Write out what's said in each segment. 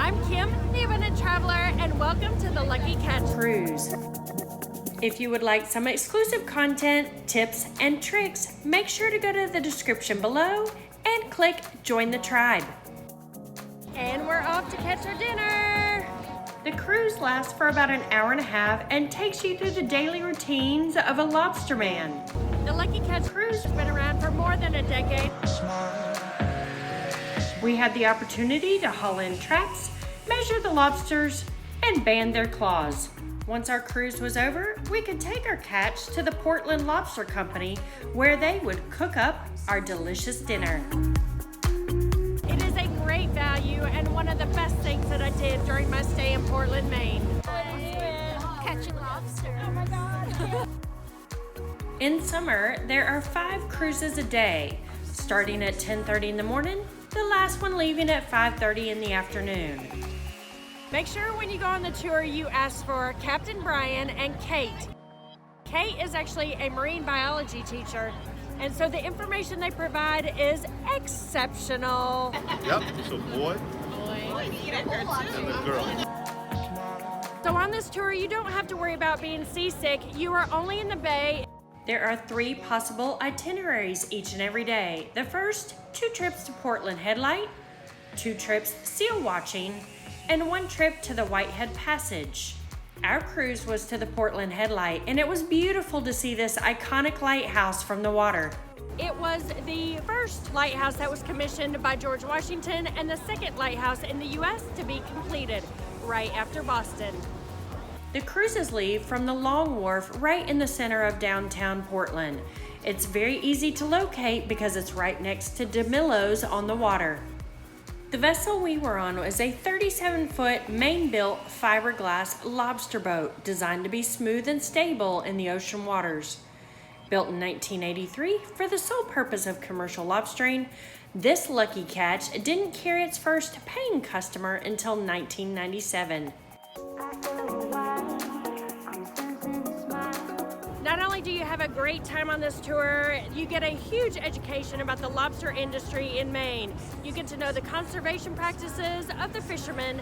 I'm Kim, the Abundant Traveler, and welcome to the Lucky Catch Cruise. If you would like some exclusive content, tips, and tricks, make sure to go to the description below and click Join the Tribe. And we're off to catch our dinner. The cruise lasts for about an hour and a half and takes you through the daily routines of a lobsterman. The Lucky Catch Cruise has been around for more than a decade. We had the opportunity to haul in traps, measure the lobsters, and band their claws. Once our cruise was over, we could take our catch to the Portland Lobster Company, where they would cook up our delicious dinner. It is a great value and one of the best things that I did during my stay in Portland, Maine. Catching lobster. Oh my God. In summer, there are 5 cruises a day, starting at 10:30 in the morning, the last one leaving at 5:30 in the afternoon. Make sure when you go on the tour, you ask for Captain Brian and Kate. Kate is actually a marine biology teacher, and so the information they provide is exceptional. Yep, it's a boy and a girl. So on this tour, you don't have to worry about being seasick. You are only in the bay. There are 3 possible itineraries each and every day. The first, 2 trips to Portland Headlight, 2 trips seal watching, and 1 trip to the Whitehead Passage. Our cruise was to the Portland Headlight, and it was beautiful to see this iconic lighthouse from the water. It was the first lighthouse that was commissioned by George Washington and the second lighthouse in the U.S. to be completed right after Boston. The cruises leave from the Long Wharf right in the center of downtown Portland. It's very easy to locate because it's right next to DeMillo's on the water. The vessel we were on was a 37-foot Maine-built fiberglass lobster boat designed to be smooth and stable in the ocean waters. Built in 1983 for the sole purpose of commercial lobstering, this Lucky Catch didn't carry its first paying customer until 1997. Not only do you have a great time on this tour, you get a huge education about the lobster industry in Maine. You get to know the conservation practices of the fishermen,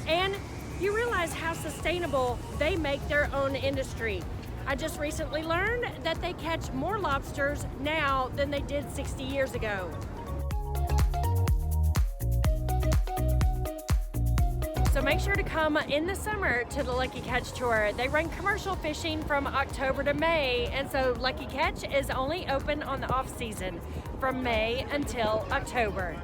and you realize how sustainable they make their own industry. I just recently learned that they catch more lobsters now than they did 60 years ago. So make sure to come in the summer to the Lucky Catch Tour. They run commercial fishing from October to May, and so Lucky Catch is only open on the off season from May until October.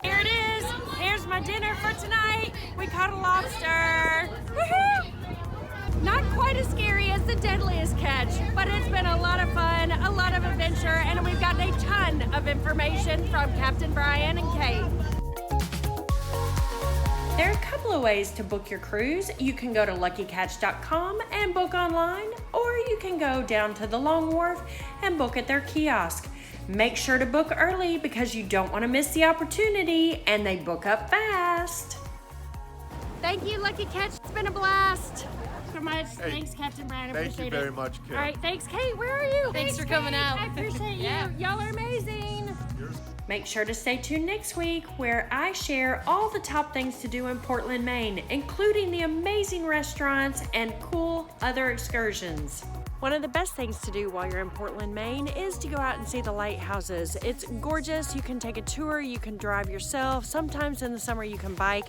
Here it is. Here's my dinner for tonight. We caught a lobster. Woohoo! Not quite as scary as the deadliest catch, but it's been a lot of fun, a lot of adventure, and we've gotten a ton of information from Captain Brian and Kate. There are a couple of ways to book your cruise. You can go to luckycatch.com and book online, or you can go down to the Long Wharf and book at their kiosk. Make sure to book early because you don't want to miss the opportunity, and they book up fast. Thank you, Lucky Catch. It's been a blast. So much. Hey, thanks, Captain Brian. I Thank appreciate you it. very much, Kim. All right, thanks, Kate. Where are you? Thanks for coming Kate. out. I appreciate Yeah. you. Y'all are amazing. Make sure to stay tuned next week where I share all the top things to do in Portland, Maine, including the amazing restaurants and cool other excursions. One of the best things to do while you're in Portland, Maine is to go out and see the lighthouses. It's gorgeous. You can take a tour, you can drive yourself. Sometimes in the summer you can bike.